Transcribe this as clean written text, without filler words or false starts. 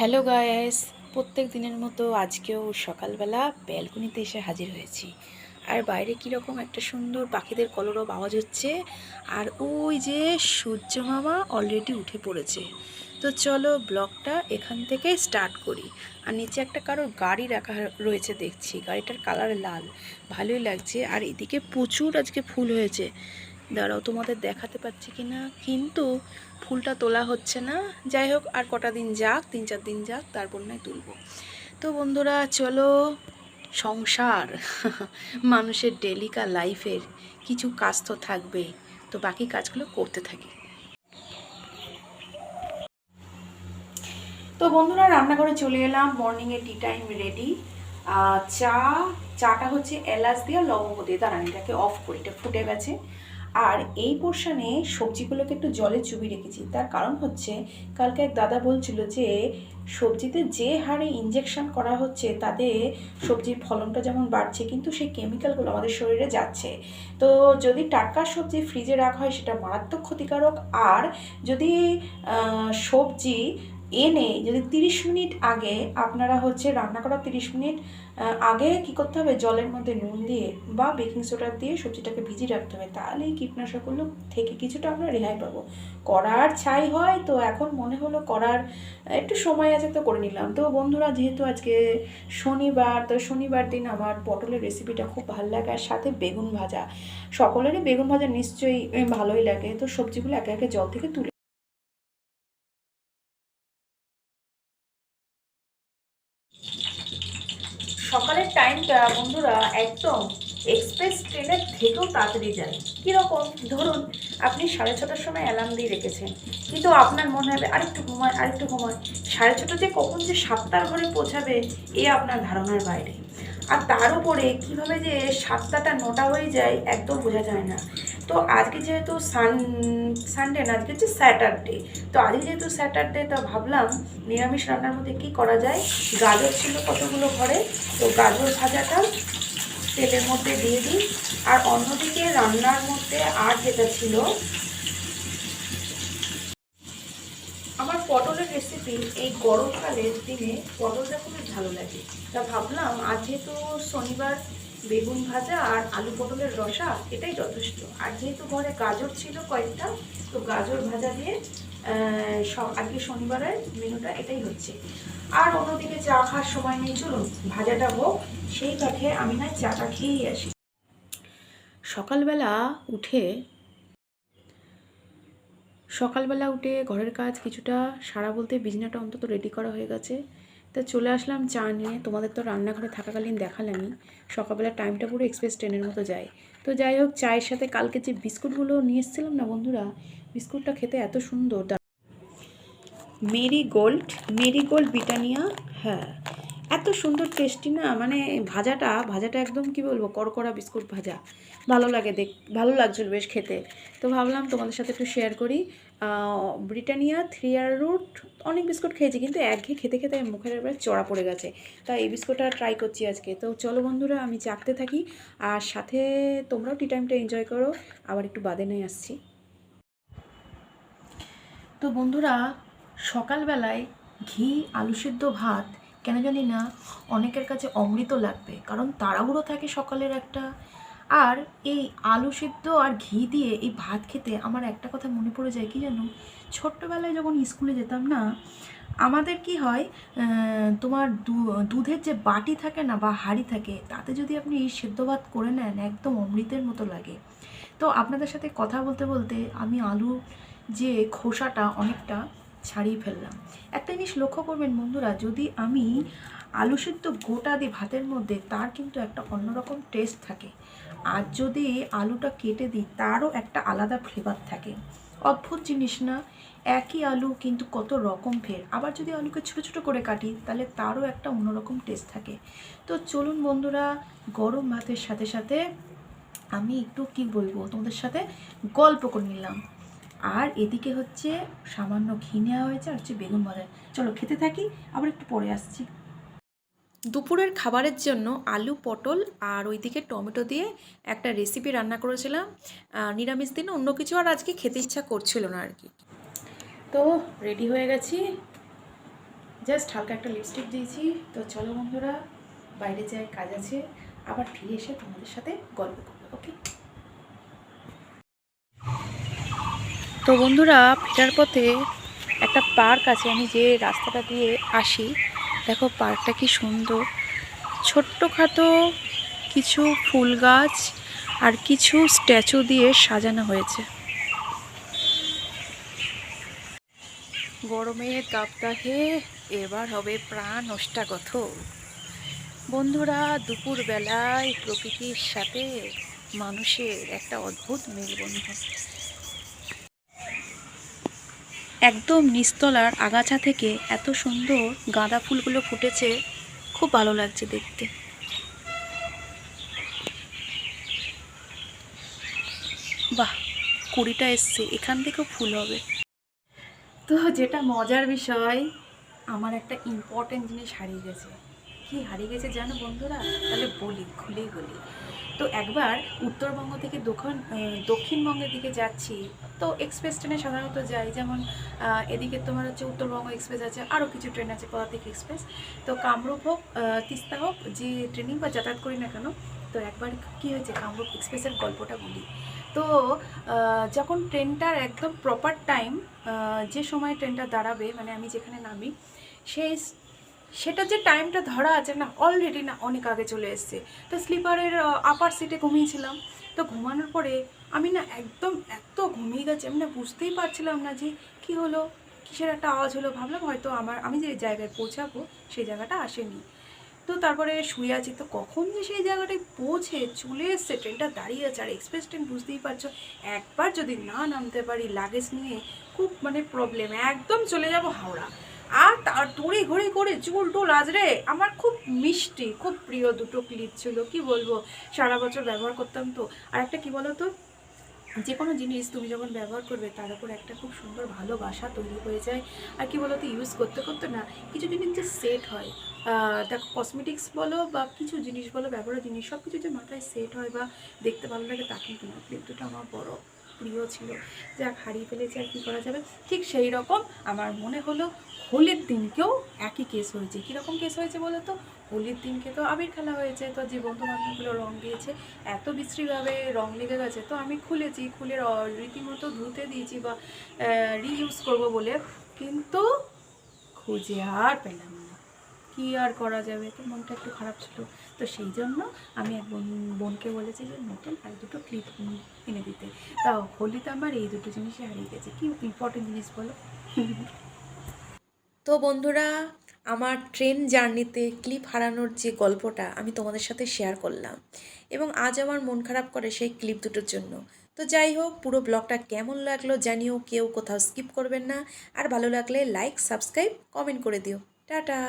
Hello guys, প্রত্যেক দিনের মতো আজকেও সকালবেলা ব্যালকনিতে এসে হাজির হয়েছি। আর বাইরে কীরকম একটা সুন্দর পাখিদের কলরব আওয়াজ হচ্ছে। আর ওই যে সূর্য মামা অলরেডি উঠে পড়েছে। তো চলো ব্লগটা এখান থেকে স্টার্ট করি। আর নিচে একটা কারোর গাড়ি রাখা রয়েছে দেখছি, গাড়িটার কালার লাল, ভালোই লাগছে। আর এদিকে প্রচুর আজকে ফুল হয়েছে, দাঁড়াও তোমাদের দেখাতে পাচ্ছি কি না, কিন্তু ফুলটা তোলা হচ্ছে না। যাই হোক, আর কটা দিন যাক, 3-4 দিন যাক, তারপর নয় তুলবো। তো বন্ধুরা চলো, সংসার মানুষের ডেলিকা লাইফের কিছু কাজ তো থাকবেই, তো বাকি কাজগুলো করতে থাকি। তো বন্ধুরা রান্নাঘরে চলে এলাম, মর্নিংয়ে টি টাইম রেডি। চাটা হচ্ছে এলাচ দিয়ে লবঙ্গ দিয়ে, দাঁড়ান এটাকে অফ করি, এটা ফুটে গেছে। আর এই পোর্শনে সবজিগুলোকে একটু জলে চুবিয়ে রেখেছি, তার কারণ হচ্ছে কালকে এক দাদা বলছিল যে সবজিতে যে হারে ইঞ্জেকশন করা হচ্ছে তাতে সবজির ফলনটা যেমন বাড়ছে, কিন্তু সেই কেমিক্যালগুলো আমাদের শরীরে যাচ্ছে। তো যদি টাটকা সবজি ফ্রিজে রাখা হয় সেটা মারাত্মক ক্ষতিকারক। আর যদি সবজি এনে যদি 30 মিনিট আগে আপনারা হচ্ছে রান্না করার 30 মিনিট আগে কী করতে হবে, জলের মধ্যে নুন দিয়ে বা বেকিং সোডা দিয়ে সবজিটাকে ভিজিয়ে রাখতে হবে, তাহলে এই কীটনাশকগুলো থেকে কিছুটা আমরা রেহাই পাবো। করার ছাই হয়, তো এখন মনে হলো করার একটু সময় আছে তো করে নিলাম। তো বন্ধুরা যেহেতু আজকে শনিবার, তো শনিবার দিন আমার পটলের রেসিপিটা খুব ভালো লাগে, আর সাথে বেগুন ভাজা। সকলেরই বেগুন ভাজা নিশ্চয়ই ভালোই লাগে। তো সবজিগুলো একে একে জল থেকে তুলে সকালের টাইমটা বন্ধুরা একদম এক্সপ্রেস ট্রেনের থেকেও তাড়াতাড়ি যায়। কীরকম, ধরুন আপনি 6:30টার সময় অ্যালার্ম দিয়ে রেখেছেন, কিন্তু আপনার মনে হবে আরেকটু ঘুমায় আরেকটু ঘুমায়, 6:30 যে কখন যে 7টার ঘরে পৌঁছাবে এ আপনার ধারণার বাইরে। আর তার উপরে কীভাবে যে 7টা 9টা হয়ে যায় একদম বোঝা যায় না। তো আজকে যেহেতু সানডে না, আজকে হচ্ছে স্যাটারডে। তো আজকে যেহেতু স্যাটারডে, তা ভাবলাম নিরামিষ রান্নার মধ্যে কী করা যায়। গাজর ছিল কতগুলো ঘরে, তো গাজর ভাজাটা তেলের মধ্যে দিয়ে দিই। আর অন্যদিকে রান্নার মধ্যে আর যেটা ছিল, আমার পটলের রেসিপি এই গরমকালের দিনে পটলটা খুবই ভালো লাগে। তা ভাবলাম আজ যেহেতু শনিবার, বেগুন ভাজা আর আলু পটলের রসা এটাই যথেষ্ট। আর যেহেতু ঘরে গাজর ছিল কয়েকটা, তো গাজর ভাজা দিয়ে আজকে শনিবারের মেনুটা এটাই হচ্ছে। আর অন্যদিকে চা খাওয়ার সময় নেই, চলুন ভাজাটা হোক, সেই পাখে আমি না চাটা খেয়েই আসি। সকালবেলা উঠে ঘরের কাজ কিছুটা সারা বলতে বিছানাটা অন্তত রেডি করা হয়ে গেছে। তা চলে আসলাম চা নিয়ে। তোমাদের তো রান্নাঘরে থাকাকালীন দেখালামই, সকালবেলা টাইমটা পুরো এক্সপ্রেস ট্রেনের মতো যায়। তো যাই হোক, চায়ের সাথে কালকে যে বিস্কুটগুলো নিয়ে এসেছিলাম না বন্ধুরা, বিস্কুটটা খেতে এত সুন্দর, মেরিগোল্ড ব্রিটানিয়া, হ্যাঁ এত সুন্দর টেস্টি না, মানে ভাজাটা একদম কি বলবো, কড়কড়া বিস্কুট ভাজা, ভালো লাগে, ভালো লাগছিল বেশ খেতে। তো ভাবলাম তোমাদের সাথে একটু শেয়ার করি। ব্রিটানিয়া 3 অ্যারোরুট অনেক বিস্কুট খেয়েছি, কিন্তু একঘেয়ে খেতে খেতে মুখের এবারে চড়া পড়ে গেছে, তাই এই বিস্কুটটা ট্রাই করছি আজকে। তো চলো বন্ধুরা আমি চাখতে থাকি, আর সাথে তোমরাও টি টাইমটা এনজয় করো। আবার একটু বাদে নিয়ে আসছি। তো বন্ধুরা সকালবেলায় ঘি আলু সিদ্ধ ভাত কেন জানি না অনেকের কাছে অমৃত লাগবে, কারণ তাড়াহুড়ো থাকে সকালের একটা। আর এই আলু সিদ্ধ আর ঘি দিয়ে এই ভাত খেতে আমার একটা কথা মনে পড়ে যায়, কি জানো, ছোট্টবেলায় যখন স্কুলে যেতাম না, আমাদের কি হয়, তোমার দুধের যে বাটি থাকে না বা হাঁড়ি থাকে, তাতে যদি আপনি এই সিদ্ধ ভাত করে নেন একদম অমৃতের মতো লাগে। তো আপনাদের সাথে কথা বলতে বলতে আমি আলু যে খোসাটা অনেকটা ছাড়িয়ে ফেললাম। একটা জিনিস লক্ষ্য করবেন বন্ধুরা, যদি আমি আলু সিদ্ধ গোটা দিই ভাতের মধ্যে, তার কিন্তু একটা অন্যরকম টেস্ট থাকে। আর যদি আলুটা কেটে দিই, তারও একটা আলাদা ফ্লেভার থাকে। অদ্ভুত জিনিস না, একই আলু কিন্তু কত রকম ফের। আবার যদি আলুকে ছোটো ছোটো করে কাটি, তাহলে তারও একটা অন্যরকম টেস্ট থাকে। তো চলুন বন্ধুরা, গরম ভাতের সাথে সাথে আমি একটু কি বলবো তোমাদের সাথে গল্প করে নিলাম। আর এদিকে হচ্ছে সামান্য ঘি নেওয়া হয়েছে, আর হচ্ছে বেগুন ভাজা। চলো খেতে থাকি, আবার একটু পরে আসছি। দুপুরের খাবারের জন্য আলু পটল আর ওইদিকে টমেটো দিয়ে একটা রেসিপি রান্না করেছিলাম। নিরামিষ দিনে অন্য কিছু আর আজকে খেতে ইচ্ছা করছিল না আর কি। তো রেডি হয়ে গেছি, জাস্ট হালকা একটা লিপস্টিক দিয়েছি। তো চলো বন্ধুরা, বাইরে যাই, কাজ আছে, আবার ফিরে এসে তোমাদের সাথে গল্প করবো। ওকে। তো বন্ধুরা, ফেরার পথে একটা পার্ক আছে, আমি যে রাস্তাটা দিয়ে আসি, দেখো পার্কটা কি সুন্দর, ছোট্টখাটো কিছু ফুল গাছ আর কিছু স্ট্যাচু দিয়ে সাজানো হয়েছে। গরমের তাপদাহে এবার হবে প্রাণ ওষ্ঠাগত। বন্ধুরা, দুপুর বেলায় প্রকৃতির সাথে মানুষের একটা অদ্ভুত মেলবন্ধন। একদম নিচতলার আগাছা থেকে এত সুন্দর গাঁদা ফুলগুলো ফুটেছে, খুব ভালো লাগছে দেখতে। বাহ, কুড়িটা এসছে, এখান থেকেও ফুল হবে। তো যেটা মজার বিষয়, আমার একটা ইম্পর্টেন্ট জিনিস হারিয়ে গেছে। কি হারিয়ে গেছে জানো বন্ধুরা? তাহলে বলি, খুলেই বলি। তো একবার উত্তরবঙ্গ থেকে দক্ষিণবঙ্গের দিকে যাচ্ছি। তো এক্সপ্রেস ট্রেনে সাধারণত যাই, যেমন এদিকে তোমার হচ্ছে উত্তরবঙ্গ এক্সপ্রেস আছে, আরও কিছু ট্রেন আছে, পদাতিক এক্সপ্রেস। তো কামরূপ হোক, তিস্তা হোক, যে ট্রেনিং বা যাতায়াত করি না কেন, তো একবার কী হয়েছে, কামরূপ এক্সপ্রেসের গল্পটা বলি। তো যখন ট্রেনটার একদম প্রপার টাইম, যে সময় ট্রেনটা দাঁড়াবে, মানে আমি যেখানে নামি, সেই সেটা যে টাইমটা ধরা আছে না, অলরেডি না অনেক আগে চলে এসছে। তো স্লিপারের আপার সিটে ঘুমিয়েছিলাম। তো ঘুমানোর পরে আমি না একদম এত ঘুমিয়ে গেছি, আমি না বুঝতেই পারছিলাম না যে কী হলো, কিসের একটা আওয়াজ হলো। ভাবলাম হয়তো আমি যে জায়গায় পৌঁছাবো সেই জায়গাটা আসেনি। তো তারপরে শুয়ে আছি, তো কখন যে সেই জায়গাটায় পৌঁছে চলে এসছে, ট্রেনটা দাঁড়িয়ে আছে। আর এক্সপ্রেস ট্রেন বুঝতেই পারছো, একবার যদি না নামতে পারি লাগেজ নিয়ে, খুব মানে প্রবলেম, একদম চলে যাব হাওড়া। আর তার তড়ি ঘড়ি করে চুল টুল আজরে, আমার খুব মিষ্টি, খুব প্রিয় দুটো ক্লিপ ছিল, কি বলবো, সারা বছর ব্যবহার করতাম। তো আর একটা কি বলো তো, যে কোনো জিনিস তুমি যখন ব্যবহার করবে তার উপর একটা খুব সুন্দর ভালোবাসা তৈরি হয়ে যায়। আর কি বলো তো, ইউজ করতে করতে না কিছু জিনিস যে সেট হয়, দেখো কসমেটিক্স বলো বা কিছু জিনিস বলো, ব্যবহারের জিনিস, সব কিছু যে মাথায় সেট হয় বা দেখতে ভালো লাগে, তা কিন্তু না। ক্লিপ দুটো আমার বড় প্রিয় ছিল, যাক হারিয়ে ফেলেছে, আর কী করা যাবে। ঠিক সেই রকম আমার মনে হলো হোলির দিনকেও একই কেস হয়েছে। কীরকম কেস হয়েছে বলো তো, হোলির দিনকে তো আবির খেলা হয়েছে, তো যে বন্ধু বান্ধবগুলো রঙ দিয়েছে, এত বিশ্রীভাবে রঙ লেগে গেছে, তো আমি খুলে রীতিমতো ধুতে দিয়েছি বা রিইউজ করবো বলে, কিন্তু খুঁজে আর পেলাম না। কী আর করা যাবে, তো মনটা একটু খারাপ ছিল। তো সেই জন্য আমি এক বোনকে বলেছি যে নতুন আর দুটো ক্লিপ এনে দিতে। তা হোলিতে আমার এই দুটো জিনিসই হারিয়ে গেছে। কি ইম্পর্টেন্ট জিনিস বলো। তো বন্ধুরা, আমার ট্রেন জার্নিতে ক্লিপ হারানোর যে গল্পটা আমি তোমাদের সাথে শেয়ার করলাম, এবং আজ আমার মন খারাপ করে সেই ক্লিপ দুটোর জন্য। তো যাই হোক, পুরো ব্লগটা কেমন লাগলো জানিও, কেউ কোথাও স্কিপ করবেন না। আর ভালো লাগলে লাইক, সাবস্ক্রাইব, কমেন্ট করে দিও। টাটা।